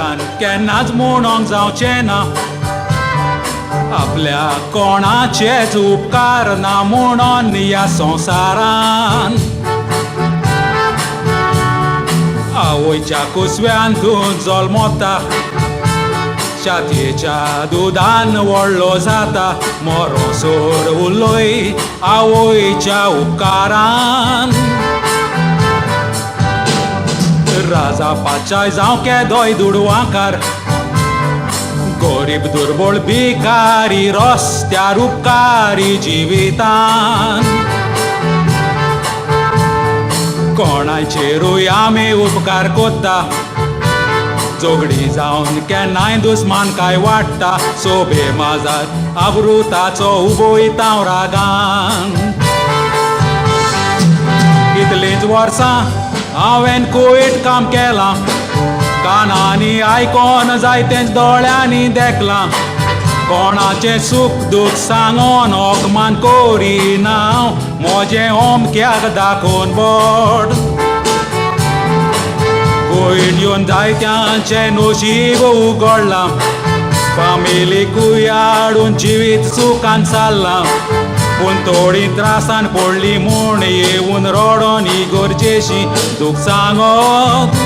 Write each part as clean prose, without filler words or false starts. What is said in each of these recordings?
गोंयान केन्नाच म्हणोंक जावचें ना आपल्या कोणाचेच उपकार ना म्हणून ह्या संवसारान आवयच्या कुसव्यान तूं जल्मता छातयेच्या दुदान व्हडलो जाता मरोसोर उलोय आवयच्या उपकारान राजा पाचाय जावं केदोय दुडवांकार गरीब दुर्बळ भिकारी रस्त्यार उपकारी जिवितान कोणाचेरूय आमी उपकार कोत्ता जोगडी जावन केन्नाय दुस्मान काय वाडटा सोबे माजार आबरूताचो उबोयता रागान कितलींच वर्सां हांवें कुयट काम केलां कानांनी आयकोन जायतेच दोळ्यांनी देखलां कोणाचें सुख दूख सांगोन ओकमान कोरिना म्हजें ओमक्याक दाखोवन बोड कुयट येवन जायत्यांचें नशीब उगडलां फामिलीकूय हाडून जिवीत सुखान चल्लां पूण थोडीं त्रासान पडलीं म्हूण येवन रडोन ही गरजेची दूख सांगप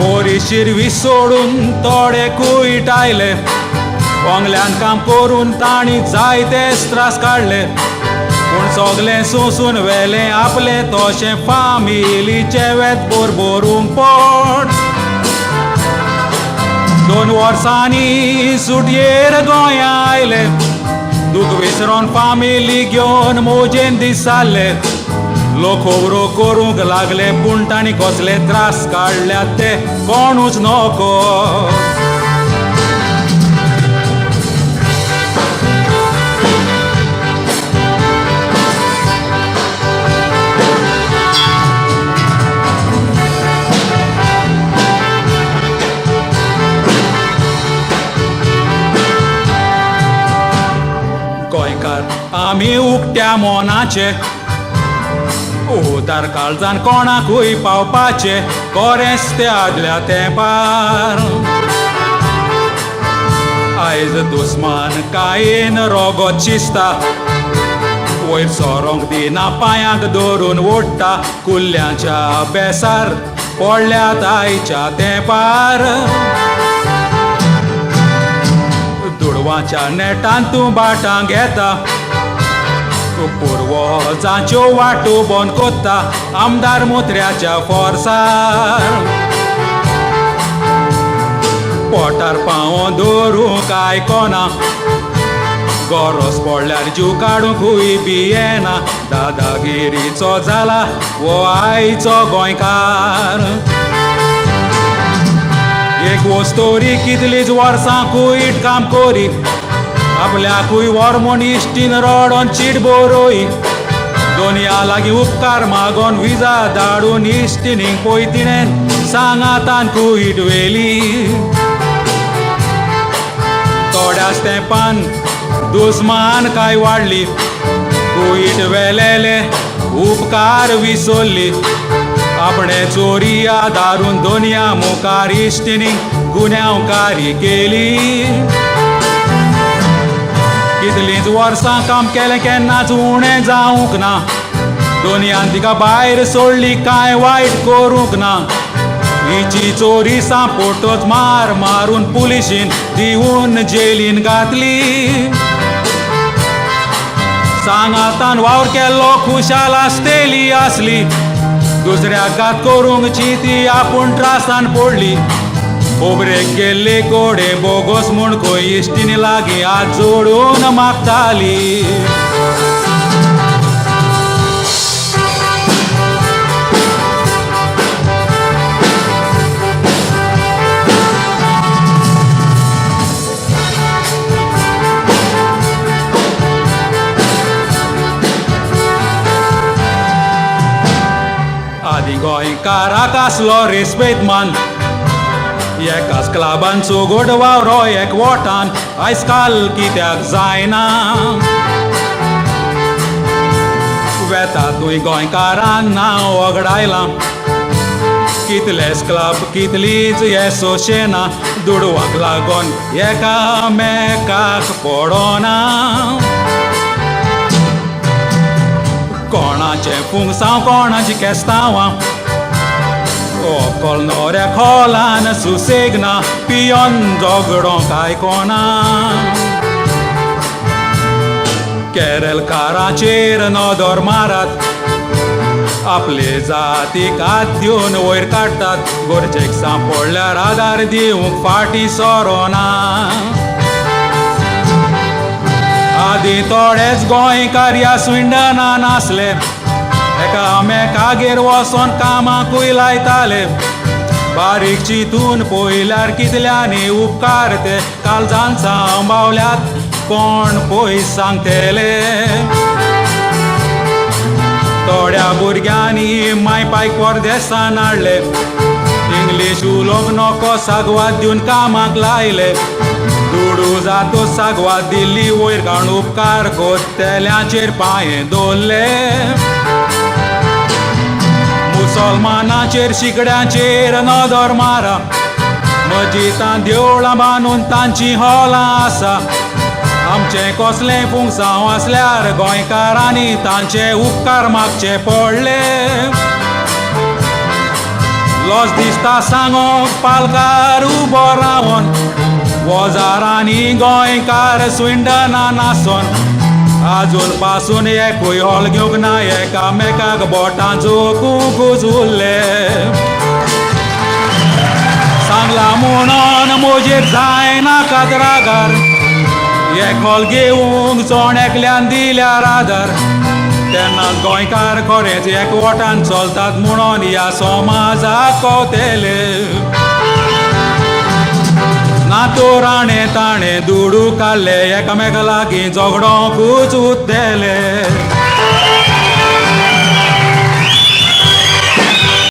पोरिशीर वीस सोडून थोडे कुयट आयले पोंगल्यान काम करून तांणी जायतेच त्रास काडले पूण सगलें सोंसून व्हेलें आपलें तशें फामिलीचें वेत भरभरूंक पड 2 वर्सांनी सुटयेर गोंया आयले दूख विसरोन फामिली घेवन मोजेन दीस जाल्ले लोक खबरो करूंक लागले पूण तांणी कसले त्रास काडल्यात ते कोणूच नोको गोंयकार आमी उक्त्या मोनाचे उदार काळजान कोणाकूय पावपाचे कोरेंच ते आदल्या तेंपार आयज दुस्मान कायेन रोगत शिसता वयर सोरोंक दिना पांयांक धरून ओडटा कुल्ल्याच्या बेसार पडल्यात आयच्या तेंपार दुडवांच्या नेटान तूं बाटां घेता पुर्वजांच्यो वाटो बंद कोत्ता आमदार मोत्र्याच्या फोर्सार पोटार पावो धरूंक आयकोना गरज पडल्यार जीव काडूंकूय बी येना दादागिरीचो जाला वो आयचो गोंयकार एक वस्तोरी कितलींच वर्सां कुयट काम कोरी आपल्याकूय वर्मोन इश्टीन रडोन चीट बरोय दोनया लागीं उपकार मागोन विजा धाडून इश्टिनीक पयतीणेन सांगातान कुयट वेली थोड्याच तेंपान दुस्मान काय वाडली कुयट वेलेले उपकार विसरली आपणे चोरी आदारून दोनया मुखार इश्टिनीक गुन्यांवकारी केली कितलींच वर्सां काम केलें केन्नाच उणें जावंक ना दोनयान तिका भायर सोडली कांय वायट करूंक ना हिची चोरी सांपोटोच मार मारून पुलिशीन दिवून जेलीन घातली सांगातान वावर केल्लो खुशाल आसतेली आसली दुसऱ्याक घात करूंक ती आपूण त्रासान पडली खोबरेक गेल्ले कोडे बोगोस म्हूण खंय इश्टीनी लागीं हात जोडून मागताली आदी गोंयकाराक आसलो रेस्पेत मान एकाच क्लाबान चौगोड वावरो एकवटान आयज काल कित्याक जायना वेतातूय गोंयकारान नांव वगडायलां कितलेच क्लब कितलीच एसोसिएशना दुडवाक लागोन एकामेकाक पडोना कोणाचें पुंगसांव कोणाची केस्तांवां ओकोल नोऱ्या खोलान सुसेगना पियोन झगडोंक आयकोना केरलकारांचेर नदर मारात आपले जातीक हात दिवन वयर काडटात गरजेक सांपडल्यार आदार दिवंक फाटीं सरोना आदीं थोडेच गोंयकार ह्या स्विंडनान आसले एकामेकागेर वचोन कामाकूय लायताले बारीक चिंतून पळयल्यार कितल्यांनी उपकार ते काळजान सांबाळल्यात कोण पयस सांगतले थोड्या भुरग्यांनी मायपायक परदेसान हाडले इंग्लीश उलोवंक नोको सागवाद दिवन कामाक लायले दुडू जातो सागवाद दिल्ली वयर काडून उपकार कोत्तेल्यांचेर पांये दवरले मुसलमानाचेर शिकड्यांचेर नदर मारा मजितां देवळां बांदून तांची हॉलां आसा आमचें कसलेंय पुंगसांव आसल्यार गोंयकारांनी तांचे उपकार मागचे पडले लॉस दिसता सांगोंक पालकार उबो रावन वजारांनी गोंयकार स्विंडनान आसोन आजून पासून एकूय हॉल घेवंक ना एकामेकाक बोटां जोखूंकूच उरले सांगला म्हणोन मोजेर जायना कातरागार एक हॉल घेवंक चोण एकल्यान दिल्यार आदार तेन्ना गोंयकार खरेंच एकवटान चलतात म्हणून ह्या समाजाक कळटले नातोराणे ताणे दुडू काडले एकामेका लागीं झगडोंकूच उरतले